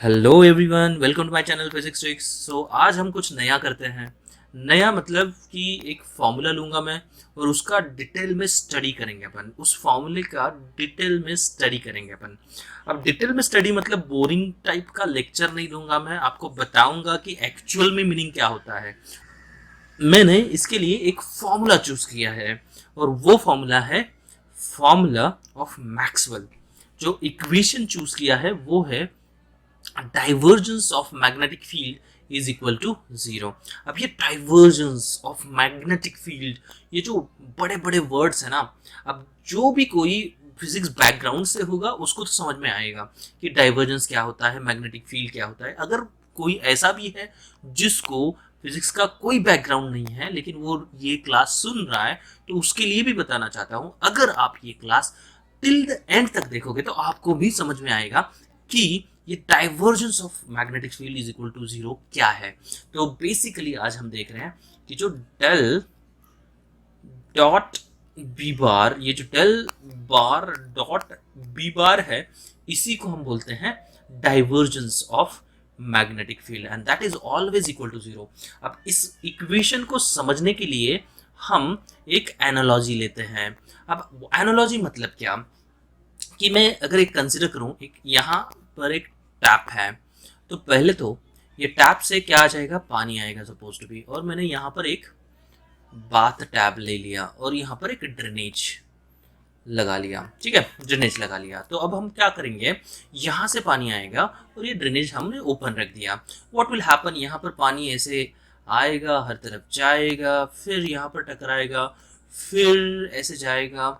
Hello everyone, welcome to my channel physics tricks. आज हम कुछ नया करते हैं। नया मतलब कि एक फॉर्मूला लूंगा मैं और उसका डिटेल में स्टडी करेंगे अपन। उस फॉर्मूले का डिटेल में स्टडी करेंगे अपन। अब डिटेल में स्टडी मतलब बोरिंग टाइप का लेक्चर नहीं दूंगा, मैं आपको बताऊंगा कि एक्चुअल में मीनिंग क्या होता है। मैंने इसके लिए एक फॉर्मूला चूज किया है और वो फॉर्मूला है फॉर्मूला ऑफ मैक्सवेल। जो इक्वेशन चूज किया है वो है divergence of magnetic field is equal to zero. अब ये डाइवर्जेंस ऑफ मैग्नेटिक फील्ड, ये जो बड़े बड़े वर्ड्स है ना, अब जो भी कोई फिजिक्स बैकग्राउंड से होगा उसको तो समझ में आएगा कि डाइवर्जेंस क्या होता है, मैग्नेटिक फील्ड क्या होता है। अगर कोई ऐसा भी है जिसको फिजिक्स का कोई बैकग्राउंड नहीं है लेकिन वो ये क्लास सुन रहा है, तो उसके लिए भी बताना चाहता हूं, अगर आप ये क्लास टिल द एंड तक देखोगे तो आपको भी समझ में आएगा कि ये divergence of magnetic field is equal to zero क्या है। तो बेसिकली आज हम देख रहे हैं कि जो डेल डॉट बी बार, ये जो del bar dot B bar है, इसी को हम बोलते हैं divergence of magnetic field and that is always equal to zero. अब इस इक्वेशन को समझने के लिए हम एक एनालॉजी लेते हैं। अब एनालॉजी मतलब क्या कि मैं अगर एक कंसिडर करूं, एक यहाँ पर एक टैप है, तो पहले तो ये टैप से क्या आ जाएगा, पानी आएगा सपोज टू बी, और मैंने यहाँ पर एक बाथ टैप ले लिया और यहाँ पर एक ड्रेनेज लगा लिया। ठीक है, ड्रेनेज लगा लिया। तो अब हम क्या करेंगे, यहाँ से पानी आएगा और ये ड्रेनेज हमने ओपन रख दिया। व्हाट विल हैपन, यहाँ पर पानी ऐसे आएगा, हर तरफ जाएगा, फिर यहाँ पर टकराएगा, फिर ऐसे जाएगा,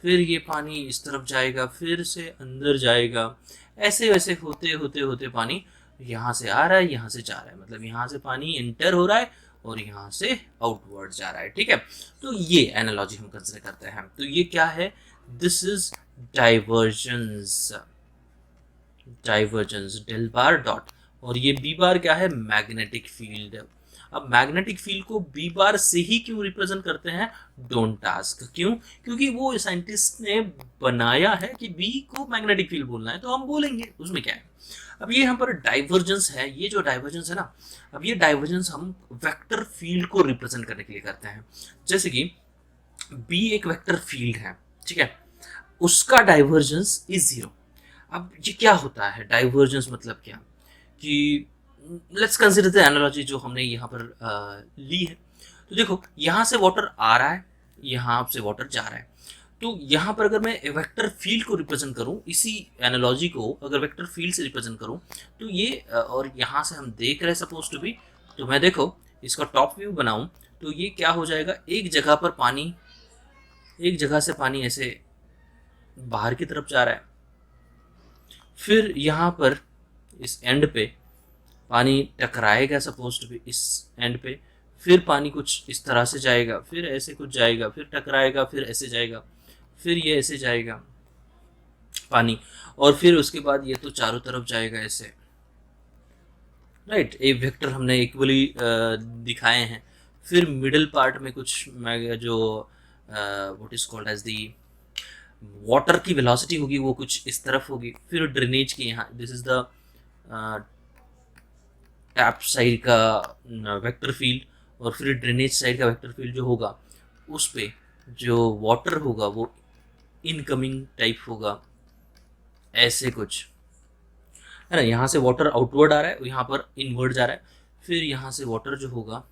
फिर ये पानी इस तरफ जाएगा, फिर से अंदर जाएगा, ऐसे वैसे होते होते होते पानी यहाँ से आ रहा है, यहाँ से जा रहा है, मतलब यहाँ से पानी इंटर हो रहा है और यहाँ से आउटवर्ड जा रहा है। ठीक है, तो ये एनालॉजी हम कंसिडर करते हैं। तो ये क्या है, this is divergence, divergence del bar dot, और ये बी बार क्या है, मैग्नेटिक फील्ड। अब मैग्नेटिक फील्ड को बी बार से ही क्यों रिप्रेजेंट करते हैं, डोंट आस्क क्यों, क्योंकि वो साइंटिस्ट ने बनाया है कि बी को मैग्नेटिक फील्ड बोलना है तो हम बोलेंगे, उसमें क्या है। अब ये यहाँ पर डाइवर्जेंस है, ये जो डाइवर्जेंस है ना, अब ये डाइवर्जेंस हम वेक्टर फील्ड को रिप्रेजेंट करने के लिए करते हैं। जैसे कि बी एक वेक्टर फील्ड है, ठीक है, उसका डाइवर्जेंस इज जीरो। अब ये क्या होता है डाइवर्जेंस मतलब क्या, कि लेट्स कंसीडर द एनालॉजी जो हमने यहाँ पर ली है। तो देखो, यहाँ से वाटर आ रहा है, यहाँ से वाटर जा रहा है, तो यहाँ पर अगर मैं वेक्टर फील्ड को रिप्रेजेंट करूँ, इसी एनालॉजी को अगर वेक्टर फील्ड से रिप्रेजेंट करूँ, तो ये और यहाँ से हम देख रहे हैं सपोज टू बी, तो मैं देखो इसका टॉप व्यू बनाऊँ तो ये क्या हो जाएगा, एक जगह पर पानी, एक जगह से पानी ऐसे बाहर की तरफ जा रहा है, फिर यहाँ पर इस एंड पे पानी टकराएगा सपोज टू बी इस एंड पे, फिर पानी कुछ इस तरह से जाएगा, फिर ऐसे कुछ जाएगा, फिर टकराएगा, फिर ऐसे जाएगा, फिर ये ऐसे जाएगा पानी, और फिर उसके बाद ये तो चारों तरफ जाएगा ऐसे। राइट, एक वेक्टर हमने इक्वली दिखाए हैं। फिर मिडिल पार्ट में कुछ जो what is called as the water की वेलोसिटी होगी वो कुछ इस तरफ होगी। फिर ड्रेनेज की यहाँ, this is the tap side का वेक्टर फील्ड, और फिर ड्रेनेज साइड का वेक्टर फील्ड जो होगा उस पे जो वाटर होगा वो इनकमिंग टाइप होगा, ऐसे कुछ है ना। यहाँ से वाटर आउटवर्ड आ रहा है, यहाँ पर इनवर्ड जा रहा है, फिर यहाँ से वाटर जो होगा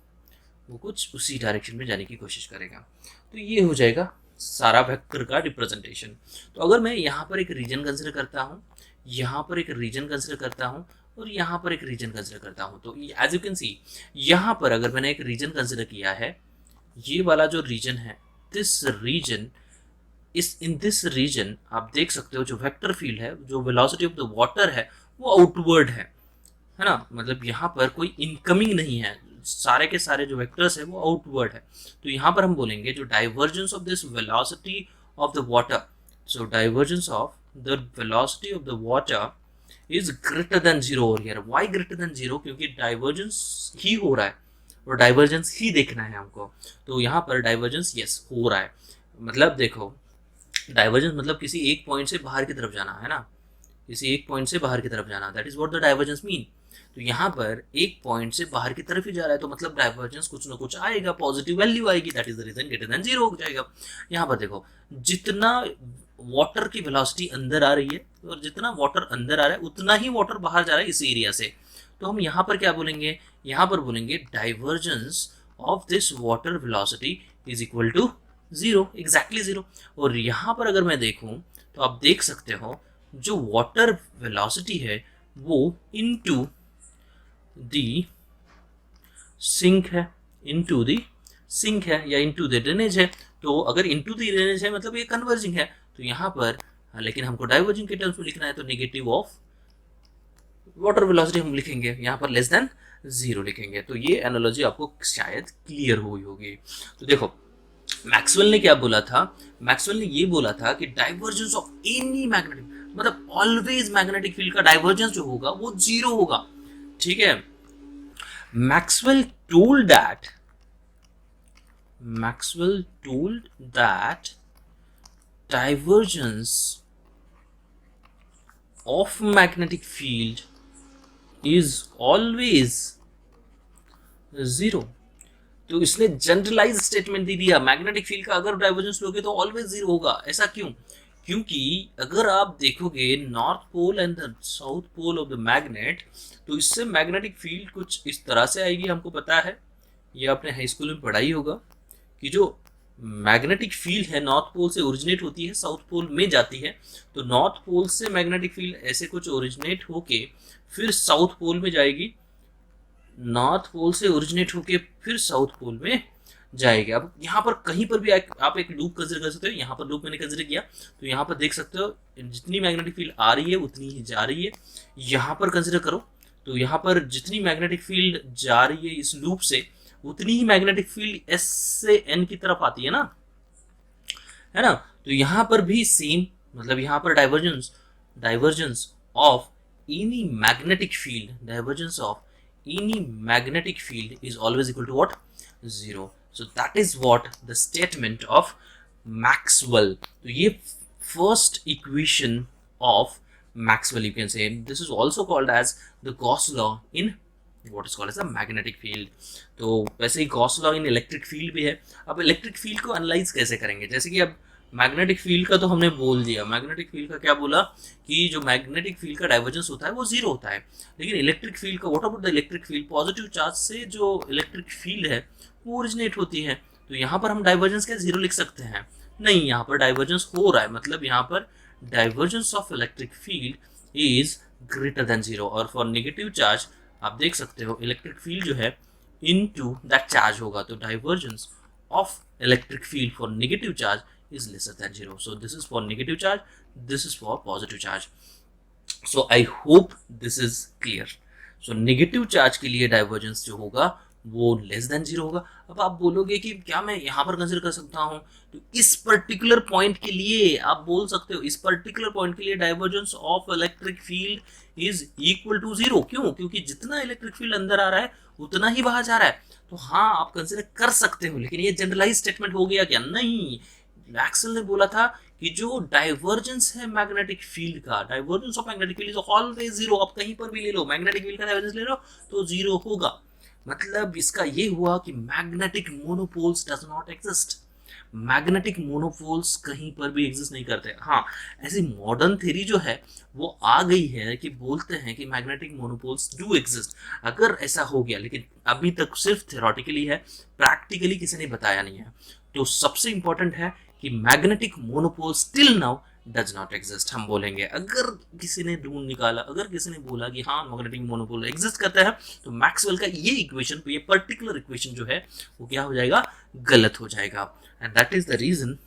वो कुछ उसी डायरेक्शन में जाने की कोशिश करेगा। तो ये हो जाएगा सारा वेक्टर का रिप्रेजेंटेशन। तो अगर मैं यहाँ पर एक रीजन कंसिडर करता हूँ, यहाँ पर एक रीजन कंसिडर करता हूँ, और यहाँ पर एक रीजन कंसिडर करता हूँ, तो एज यू कैन सी यहाँ पर अगर मैंने एक रीजन कंसिडर किया है, ये वाला जो रीजन है, दिस रीजन, इस इन दिस रीजन आप देख सकते हो जो वेक्टर फील्ड है, जो वेलोसिटी ऑफ द वाटर है वो आउटवर्ड है ना, मतलब यहाँ पर कोई इनकमिंग नहीं है, सारे के सारे जो वेक्टर्स है वो आउटवर्ड है। तो यहाँ पर हम बोलेंगे जो divergence of this velocity of the water, so divergence of the velocity of the water is greater than zero over here. Why greater than zero, क्योंकि डाइवर्जेंस ही हो रहा है और डाइवर्जेंस ही देखना है हमको। तो यहाँ पर डाइवर्जेंस यस हो रहा है, मतलब देखो डाइवर्जेंस मतलब किसी एक पॉइंट से बाहर की तरफ जाना है ना, किसी एक पॉइंट से बाहर की तरफ जाना, that is what the divergence mean. तो यहाँ पर एक पॉइंट से बाहर की तरफ ही जा रहा है, तो मतलब डाइवर्जेंस कुछ ना कुछ आएगा, पॉजिटिव वैल्यू आएगी, that is the reason greater than zero हो जाएगा। यहाँ पर देखो, जितना वाटर की वेलोसिटी अंदर आ रही है और जितना वाटर अंदर आ रहा है उतना ही वाटर बाहर जा रहा है इस एरिया से। तो हम यहाँ पर क्या बोलेंगे, यहाँ पर बोलेंगे divergence of this water velocity is equal to zero, exactly zero. और यहाँ पर अगर मैं देखूं तो आप देख सकते हो जो वाटर वेलोसिटी है वो इनटू दी सिंक है, इनटू दी सिंक है या इनटू द ड्रेनेज है। तो अगर इनटू द ड्रेनेज है मतलब ये कन्वर्जिंग है। तो यहाँ पर लेकिन हमको डाइवर्जिंग के टर्म्स में लिखना है, तो नेगेटिव ऑफ वाटर वेलोसिटी हम लिखेंगे, यहाँ पर लेस देन जीरो लिखेंगे। तो ये एनालॉजी आपको शायद क्लियर हुई होगी। तो देखो मैक्सवेल ने क्या बोला था, मैक्सवेल ने ये बोला था कि डाइवर्जेंस ऑफ एनी मैग्नेटिक, मतलब ऑलवेज मैग्नेटिक फील्ड का डाइवर्जेंस जो होगा वो जीरो होगा, ठीक है। Maxwell told that divergence of magnetic field is always zero। तो इसने जनरलाइज स्टेटमेंट दे दिया, मैग्नेटिक फील्ड का अगर डाइवर्जेंस लोगे तो ऑलवेज जीरो होगा। ऐसा क्यों? क्योंकि अगर आप देखोगे north pole and the south pole of the magnet, तो इससे मैग्नेटिक फील्ड कुछ इस तरह से आएगी। हमको पता है, ये आपने हाई स्कूल में पढ़ाई होगा कि जो मैग्नेटिक फील्ड है नॉर्थ पोल से ओरिजिनेट होती है, साउथ पोल में जाती है। तो नॉर्थ पोल से मैग्नेटिक फील्ड ऐसे कुछ ओरिजिनेट होके फिर साउथ पोल में जाएगी, नॉर्थ पोल से ओरिजिनेट होके फिर साउथ पोल में जाएगी। अब यहाँ पर कहीं पर भी आप एक लूप कंसिडर कर सकते हो। यहाँ पर लूप मैंने कंसिडर किया, तो यहाँ पर देख सकते हो जितनी मैग्नेटिक फील्ड आ रही है उतनी ही जा रही है। यहाँ पर कंसिडर करो, तो यहाँ पर जितनी मैग्नेटिक फील्ड जा रही है इस लूप से उतनी ही मैग्नेटिक फील्ड एस से एन की तरफ आती है ना, है ना। तो यहाँ पर भी सेम, मतलब यहाँ पर divergence of any magnetic field, divergence of any magnetic field is always equal to what? Zero. So that is what the statement of Maxwell. तो ये first equation of Maxwell, you can say this is also called as the Gauss law in what is called as the magnetic field. तो वैसे ही Gauss law in electric field भी है। अब electric field को analyse कैसे करेंगे, जैसे कि अब मैग्नेटिक फील्ड का तो हमने बोल दिया, मैग्नेटिक फील्ड का क्या बोला कि जो मैग्नेटिक फील्ड का डाइवर्जेंस होता है वो जीरो होता है। लेकिन इलेक्ट्रिक फील्ड का, what about the electric field, positive charge से जो इलेक्ट्रिक फील्ड है वो ओरिजिनेट होती है। तो यहाँ पर हम डाइवर्जेंस क्या जीरो लिख सकते हैं? नहीं, यहाँ पर डाइवर्जेंस हो रहा है, मतलब यहाँ पर divergence of electric field is greater than zero. और फॉर नेगेटिव चार्ज आप देख सकते हो इलेक्ट्रिक फील्ड जो है इनटू दैट चार्ज होगा। तो divergence of electric field for negative charge is lesser than zero. So this is for negative charge, this is for positive charge. So I hope this is clear. So negative charge के लिए divergence जो होगा वो less than zero होगा। अब आप बोलोगे कि क्या मैं यहाँ पर कंसिडर कर सकता हूँ, तो इस पर्टिकुलर पॉइंट के लिए आप बोल सकते हो, इस पर्टिकुलर पॉइंट के लिए divergence of electric field is equal to zero. क्यों? क्योंकि जितना इलेक्ट्रिक फील्ड अंदर आ रहा है उतना ही बाहर जा रहा है। तो हाँ, आप कंसिडर कर सकते हो, लेकिन ये जनरलाइज स्टेटमेंट हो गया क्या? नहीं, मैक्सवेल ने बोला था कि जो डाइवर्जेंस है मैग्नेटिक फील्ड का, divergence of magnetic field is always zero. आप कहीं पर भी ले लो, मैग्नेटिक फील्ड का डाइवर्जेंस ले लो तो जीरो होगा। मतलब इसका ये हुआ कि magnetic monopoles does not exist. Magnetic monopoles कहीं पर भी एग्जिस्ट नहीं करते। हाँ, ऐसी मॉडर्न थ्योरी जो है वो आ गई है कि बोलते हैं कि मैग्नेटिक मोनोपोल्स डू एग्जिस्ट। अगर ऐसा हो गया, लेकिन अभी तक सिर्फ थ्योरेटिकली है, प्रैक्टिकली किसी ने बताया नहीं है। तो सबसे इंपॉर्टेंट है कि magnetic monopole still now does not exist. हम बोलेंगे अगर किसी ने ढूंढ निकाला, अगर किसी ने बोला कि हाँ मैग्नेटिक मोनोपोल एग्जिस्ट करता है, तो मैक्सवेल का ये इक्वेशन, ये पर्टिकुलर इक्वेशन जो है वो क्या हो जाएगा? गलत हो जाएगा। And that is the reason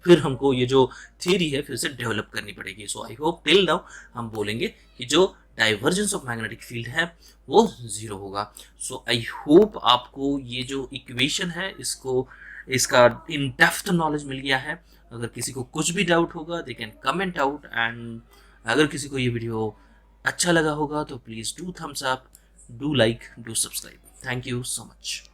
फिर हमको ये जो थियरी है फिर से डेवलप करनी पड़ेगी। सो आई होप टिल नाउ हम बोलेंगे कि जो डाइवर्जेंस ऑफ मैग्नेटिक फील्ड है वो जीरो होगा। सो आई होप आपको ये जो इक्वेशन है इसका इन डेप्थ नॉलेज मिल गया है। अगर किसी को कुछ भी डाउट होगा they can comment out, and अगर किसी को ये वीडियो अच्छा लगा होगा तो please do thumbs up, do like, do subscribe. Thank you so much.